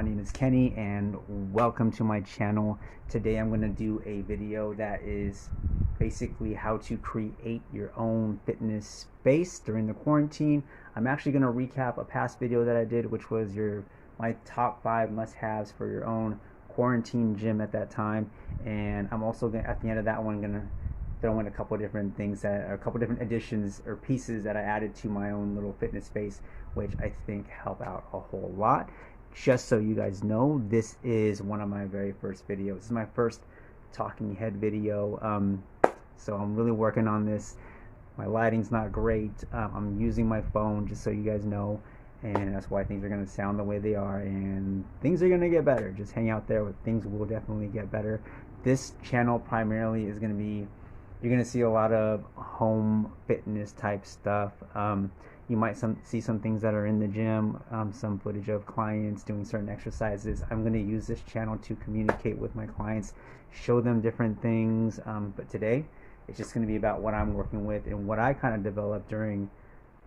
my name is Kenny and welcome to my channel. Today I'm going to do a video that is basically how to create your own fitness space during the quarantine. I'm actually going to recap a past video that I did, which was my top 5 must-haves for your own quarantine gym at that time. And I'm also going at the end of that one going to throw in a couple different things that are a couple different additions or pieces that I added to my own little fitness space, which I think help out a whole lot. Just so you guys know, this is one of my very first videos. This is my first talking head video, so I'm really working on this. My lighting's not great. I'm using my phone, just so you guys know, and that's why things are going to sound the way they are, and things are going to get better. Just hang out there. Things will definitely get better. This channel primarily is going to be, you're going to see a lot of home fitness type stuff. You might see some things that are in the gym, some footage of clients doing certain exercises. I'm going to use this channel to communicate with my clients, show them different things, but today it's just going to be about what I'm working with and what I kind of developed during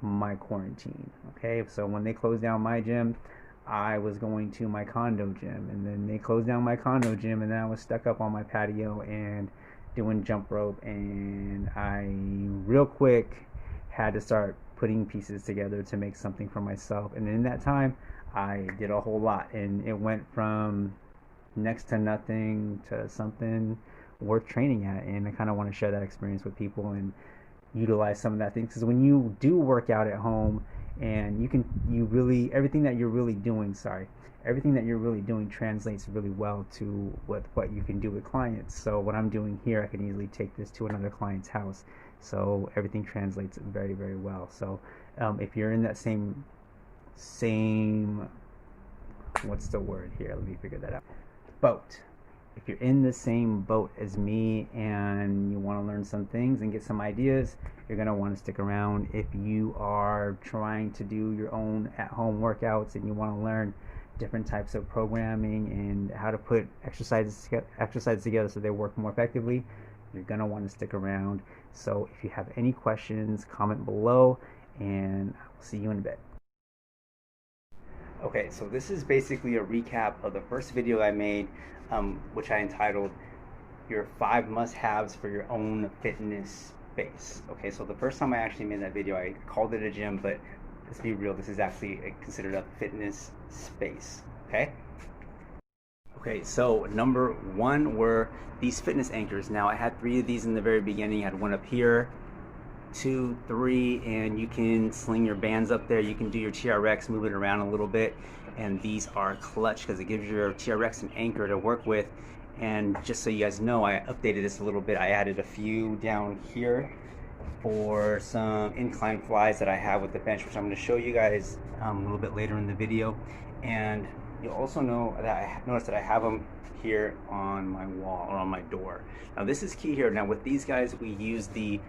my quarantine. Okay, so when they closed down my gym, I was going to my condo gym, and then they closed down my condo gym, and then I was stuck up on my patio and doing jump rope, and I real quick had to start putting pieces together to make something for myself. And in that time I did a whole lot, and it went from next to nothing to something worth training at, and I kind of want to share that experience with people and utilize some of that things, because when you do work out at home, and everything that you're really doing translates really well to what you can do with clients. So what I'm doing here, I can easily take this to another client's house, so everything translates very, very well. So if you're in that same what's the word here, let me figure that out, boat. If you're in the same boat as me and you want to learn some things and get some ideas, you're going to want to stick around. If you are trying to do your own at-home workouts and you want to learn different types of programming and how to put exercises together so they work more effectively, you're going to want to stick around. So if you have any questions, comment below, and I'll see you in a bit. Okay, so this is basically a recap of the first video I made, which I entitled Your 5 Must-Haves for Your Own Fitness Space. Okay, so the first time I actually made that video, I called it a gym, but let's be real, this is actually considered a fitness space. Okay, so number 1 were these fitness anchors. Now I had 3 of these in the very beginning. I had one up here, 2, 3, and you can sling your bands up there. You can do your TRX, move it around a little bit, and these are clutch because it gives your TRX an anchor to work with. And just so you guys know, I updated this a little bit. I added a few down here for some incline flies that I have with the bench, which I'm going to show you guys a little bit later in the video. And you'll also know that notice that I have them here on my wall or on my door. Now this is key here. Now with these guys, we use the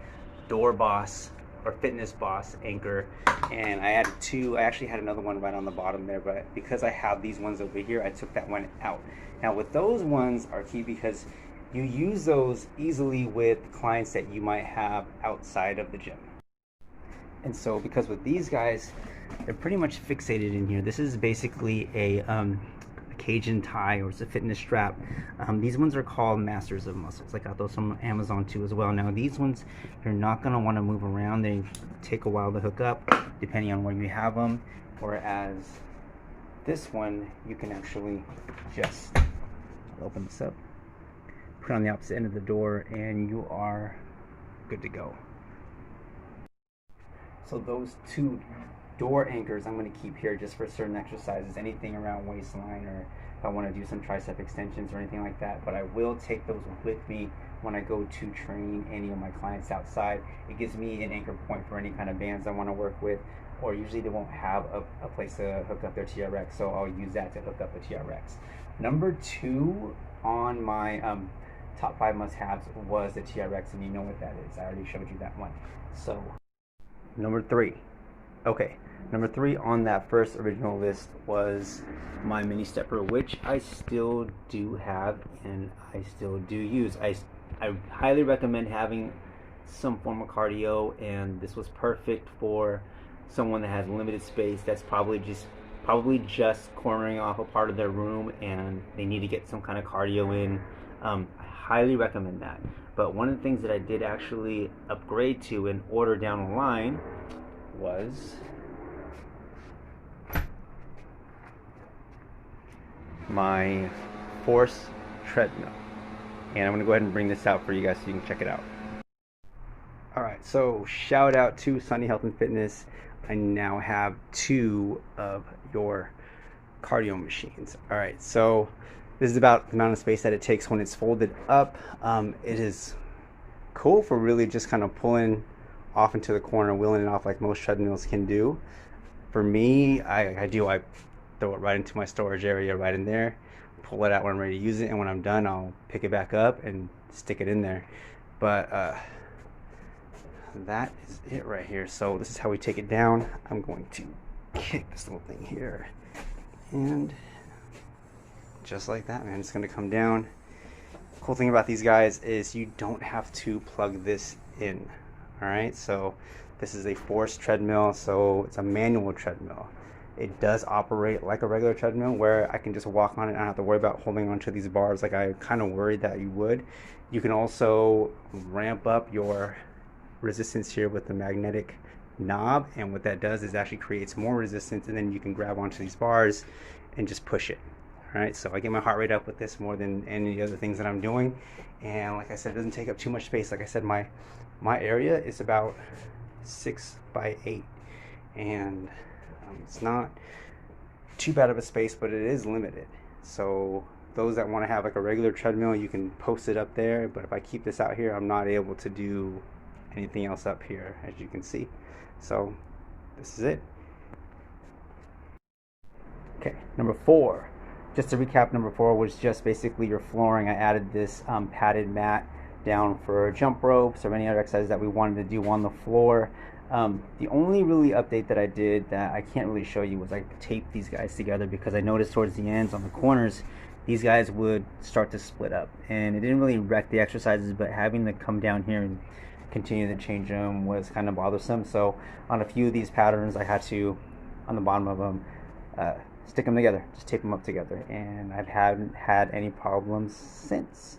Door Boss or Fitness Boss anchor, and I added 2. I actually had another one right on the bottom there, but because I have these ones over here, I took that one out. Now with those ones are key because you use those easily with clients that you might have outside of the gym. And so because with these guys, they're pretty much fixated in here. This is basically a Cajun tie, or it's a fitness strap. These ones are called Masters of Muscles. I got those from Amazon too as well. Now these ones, you're not going to want to move around. They take a while to hook up depending on where you have them, whereas this one you can actually just open this up, put it on the opposite end of the door, and you are good to go. So those 2 door anchors I'm going to keep here just for certain exercises, anything around waistline, or if I want to do some tricep extensions or anything like that. But I will take those with me when I go to train any of my clients outside. It gives me an anchor point for any kind of bands I want to work with, or usually they won't have a place to hook up their TRX, so I'll use that to hook up the TRX. Number 2 on my top 5 must-haves was the TRX, and you know what that is. I already showed you that one. So number 3. Okay, number 3 on that first original list was my mini stepper, which I still do have and I still do use. I highly recommend having some form of cardio, and this was perfect for someone that has limited space, that's probably just probably just cornering off a part of their room and they need to get some kind of cardio in, I highly recommend that. But one of the things that I did actually upgrade to and order down the line was my Force treadmill. And I'm going to go ahead and bring this out for you guys so you can check it out. Alright, so shout out to Sunny Health and Fitness. I now have 2 of your cardio machines. Alright, so this is about the amount of space that it takes when it's folded up. It is cool for really just kind of pulling off into the corner, wheeling it off like most treadmills can do. For me, I throw it right into my storage area right in there, pull it out when I'm ready to use it, and when I'm done I'll pick it back up and stick it in there. But that is it right here. So this is how we take it down. I'm going to kick this little thing here, and just like that, man, it's going to come down. Cool thing about these guys is you don't have to plug this in. All right, so this is a Force treadmill, so it's a manual treadmill. It does operate like a regular treadmill where I can just walk on it. I don't have to worry about holding onto these bars like I kind of worried that you would. You can also ramp up your resistance here with the magnetic knob, and what that does is actually creates more resistance, and then you can grab onto these bars and just push it. All right, so I get my heart rate up with this more than any other things that I'm doing. And like I said, it doesn't take up too much space. Like I said, my area is about 6 by 8, and it's not too bad of a space, but it is limited. So those that want to have like a regular treadmill, you can post it up there, but if I keep this out here, I'm not able to do anything else up here, as you can see. So this is it. Okay, number 4. Just to recap, number 4 was just basically your flooring. I added this padded mat down for jump ropes or any other exercises that we wanted to do on the floor. The only really update that I did that I can't really show you was I taped these guys together, because I noticed towards the ends on the corners these guys would start to split up, and it didn't really wreck the exercises, but having to come down here and continue to change them was kind of bothersome. So on a few of these patterns I had to, on the bottom of them, stick them together, just tape them up together, and I haven't had any problems since.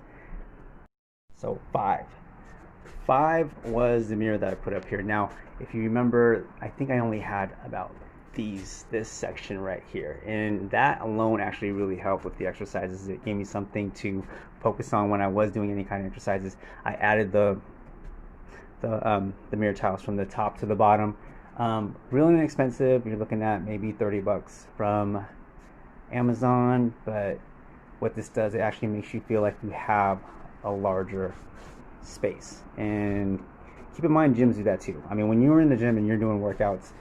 So 5 was the mirror that I put up here. Now if you remember, I think I only had about this section right here, and that alone actually really helped with the exercises. It gave me something to focus on when I was doing any kind of exercises. I added the mirror tiles from the top to the bottom. Really inexpensive. You're looking at maybe 30 bucks from Amazon, but what this does, it actually makes you feel like you have a larger space. And keep in mind, gyms do that too. I mean, when you're in the gym and you're doing workouts,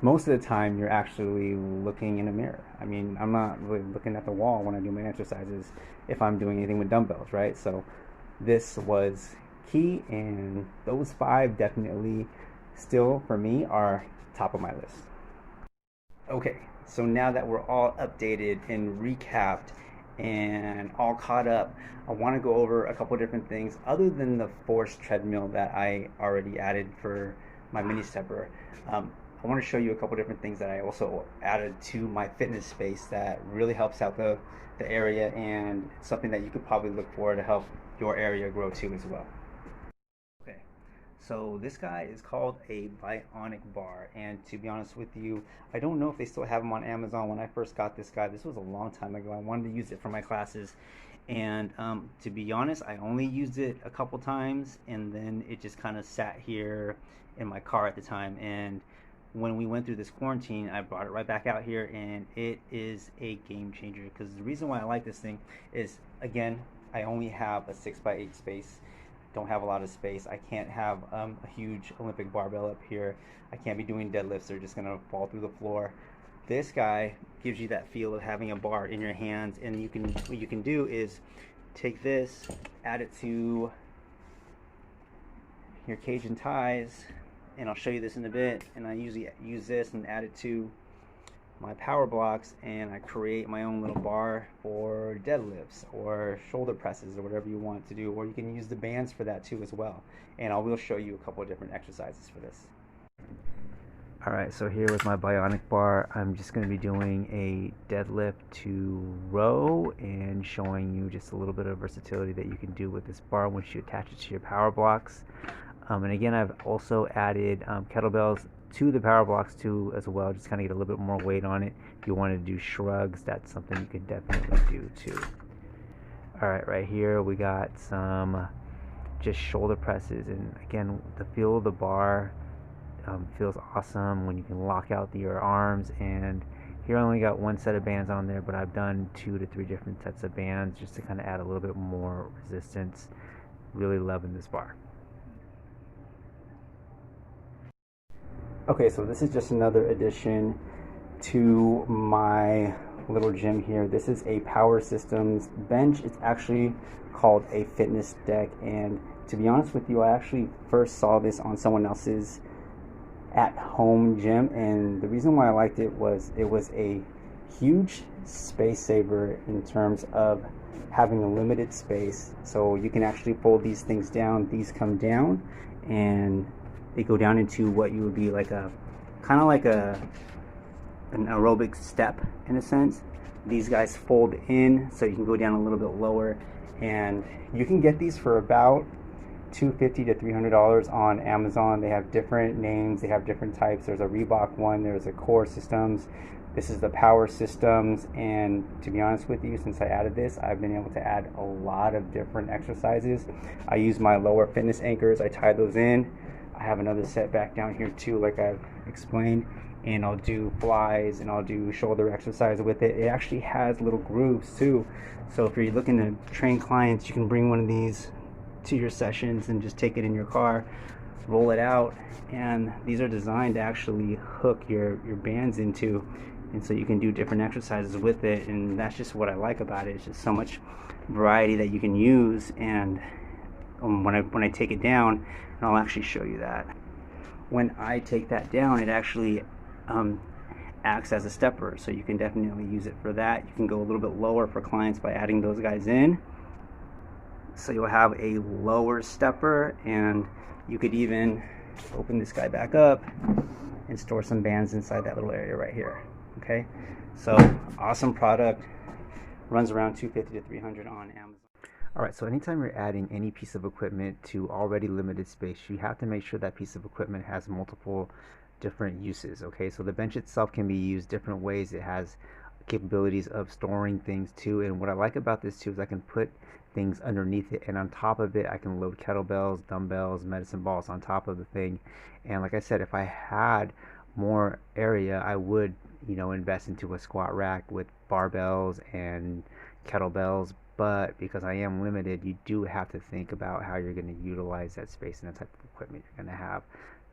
most of the time you're actually looking in a mirror. I mean, I'm not really looking at the wall when I do my exercises if I'm doing anything with dumbbells, right? So this was key, and those 5 definitely still for me are top of my list. Okay, so now that we're all updated and recapped and all caught up, I want to go over a couple different things other than the Force treadmill that I already added for my mini stepper. I want to show you a couple different things that I also added to my fitness space that really helps out the area, and something that you could probably look for to help your area grow too as well. Okay, so this guy is called a bionic bar, and to be honest with you, I don't know if they still have them on Amazon. When I first got this guy, this was a long time ago, I wanted to use it for my classes, and to be honest, I only used it a couple times, and then it just kind of sat here in my car at the time. And when we went through this quarantine, I brought it right back out here, and it is a game changer. Because the reason why I like this thing is, again, I only have a 6 by 8 space. Don't have a lot of space. I can't have a huge Olympic barbell up here. I can't be doing deadlifts. They're just gonna fall through the floor. This guy gives you that feel of having a bar in your hands, and what you can do is take this, add it to your Cajun ties, and I'll show you this in a bit. And I usually use this and add it to my power blocks, and I create my own little bar for deadlifts or shoulder presses or whatever you want to do, or you can use the bands for that too as well. And I will show you a couple of different exercises for this. Alright, so here with my bionic bar, I'm just going to be doing a deadlift to row and showing you just a little bit of versatility that you can do with this bar once you attach it to your power blocks. And again, I've also added kettlebells to the power blocks too as well, just kind of get a little bit more weight on it. If you want to do shrugs, that's something you can definitely do too. Alright, right here we got some just shoulder presses, and again, the feel of the bar feels awesome when you can lock out your arms. And here I only got one set of bands on there, but I've done 2 to 3 different sets of bands just to kind of add a little bit more resistance. Really loving this bar. Okay, so this is just another addition to my little gym here. This is a Power Systems bench. It's actually called a fitness deck, and to be honest with you, I actually first saw this on someone else's at-home gym, and the reason why I liked it was a huge space saver in terms of having a limited space. So you can actually fold these things down. These come down and they go down into what you would be like a kind of like an aerobic step in a sense. These guys fold in so you can go down a little bit lower, and you can get these for about $250 to $300 on Amazon. They have different names, they have different types. There's a Reebok one, there's a Core Systems, this is the Power Systems. And to be honest with you, since I added this, I've been able to add a lot of different exercises. I use my lower fitness anchors, I tie those in. I have another set back down here too, like I've explained, and I'll do flies and I'll do shoulder exercise with it. It actually has little grooves too, so if you're looking to train clients, you can bring one of these to your sessions and just take it in your car, roll it out, and these are designed to actually hook your bands into, and so you can do different exercises with it. And that's just what I like about it. It's just so much variety that you can use. And when I take it down, and I'll actually show you that, when I take that down, it actually acts as a stepper, so you can definitely use it for that. You can go a little bit lower for clients by adding those guys in. So you'll have a lower stepper, and you could even open this guy back up and store some bands inside that little area right here. Okay, so awesome product. Runs around $250 to $300 on Amazon. Alright, so anytime you're adding any piece of equipment to already limited space, you have to make sure that piece of equipment has multiple different uses. Okay, so the bench itself can be used different ways. It has capabilities of storing things too, and what I like about this too is I can put things underneath it, and on top of it I can load kettlebells, dumbbells, medicine balls on top of the thing. And like I said, if I had more area, I would, invest into a squat rack with barbells and kettlebells, but because I am limited, you do have to think about how you're going to utilize that space and the type of equipment you're going to have.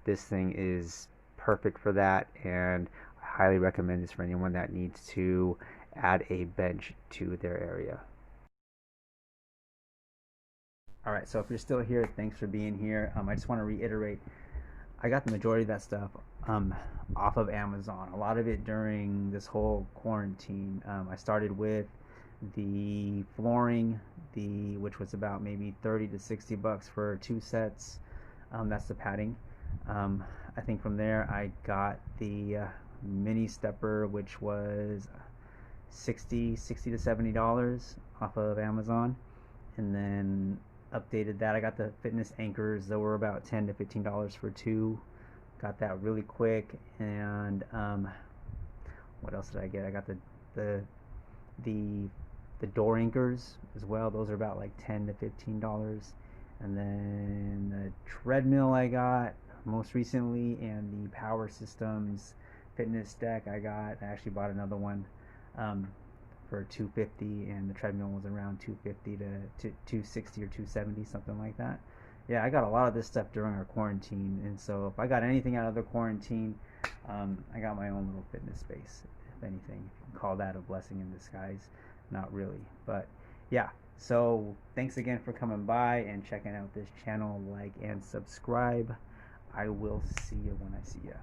This thing is perfect for that, and I highly recommend this for anyone that needs to add a bench to their area. Alright, so if you're still here, thanks for being here. I just want to reiterate, I got the majority of that stuff off of Amazon. A lot of it during this whole quarantine. I started with the flooring, which was about maybe 30 to 60 bucks for 2 sets. That's the padding. I think from there I got the mini stepper, which was $60 to $70 off of Amazon, and then updated that. I got the fitness anchors that were about $10 to $15 for 2. Got that really quick. And what else did I get? I got the door anchors as well. Those are about like $10 to $15. And then the treadmill I got most recently, and the Power Systems fitness deck I actually bought another one for $250, and the treadmill was around $250 to $260 or $270, something like that. Yeah, I got a lot of this stuff during our quarantine, and so if I got anything out of the quarantine, I got my own little fitness space, if anything. You can call that a blessing in disguise. Not really, but yeah. So thanks again for coming by and checking out this channel. Like and subscribe. I will see you when I see you.